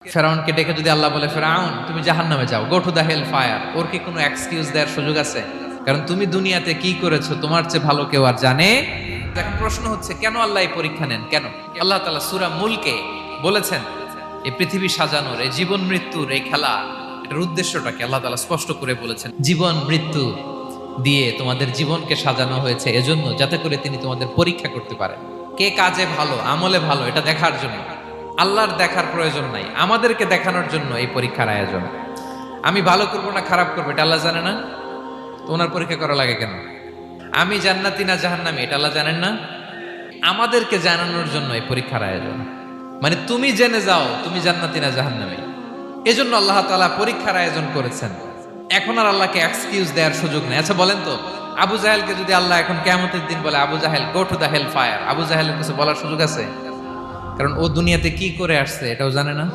ফেরাউনকে ডেকে যদি আল্লাহ বলে, ফেরাউন তুমি জাহান্নামে যাও, go to the hell fire, ওর কি কোনো এক্সকিউজ দেওয়ার সুযোগ আছে? কারণ তুমি দুনিয়াতে কি করেছো তোমার চেয়ে ভালো কেউ আর জানে। এখন প্রশ্ন হচ্ছে, কেন আল্লাহ এই পরীক্ষা নেন? কেন আল্লাহ তাআলা সূরা মুলকে বলেছেন এই পৃথিবী সাজানোর, এই জীবন মৃত্যুর এই খেলা, এটার উদ্দেশ্যটাকে আল্লাহ তাআলা স্পষ্ট করে বলেছেন। জীবন মৃত্যু দিয়ে তোমাদের জীবনকে সাজানো হয়েছে এজন্য, যাতে করে তিনি তোমাদের পরীক্ষা করতে পারেন কে কাজে ভালো, আমলে ভালো, এটা দেখার জন্য। আল্লাহর দেখার প্রয়োজন নাই, আমাদেরকে দেখানোর জন্য এই পরীক্ষার আয়োজন। আমি ভালো করবো না খারাপ করবো এটা আল্লাহ জানে না? তো ওনার পরীক্ষা করা লাগে কেন? আমি জান্নাতি না জাহান্নামী এটা আল্লাহ জানেন না? আমাদেরকে জানানোর জন্য এই পরীক্ষার আয়োজন। মানে তুমি জেনে যাও তুমি জান্নাতি না জাহান্নামী, এজন্য আল্লাহ তাআলা পরীক্ষার আয়োজন করেছেন। এখন আর আল্লাহকে এক্সকিউজ দেওয়ার সুযোগ নেই। আচ্ছা বলেন তো, আবু জাহেলকে যদি আল্লাহ এখন কিয়ামতের দিন বলে, Abu Jahl go to the hell fire, Abu জাহেলের কিছু বলার সুযোগ আছে? কারণ ও দুনিয়াতে কি করে আসছে এটাও জানে না।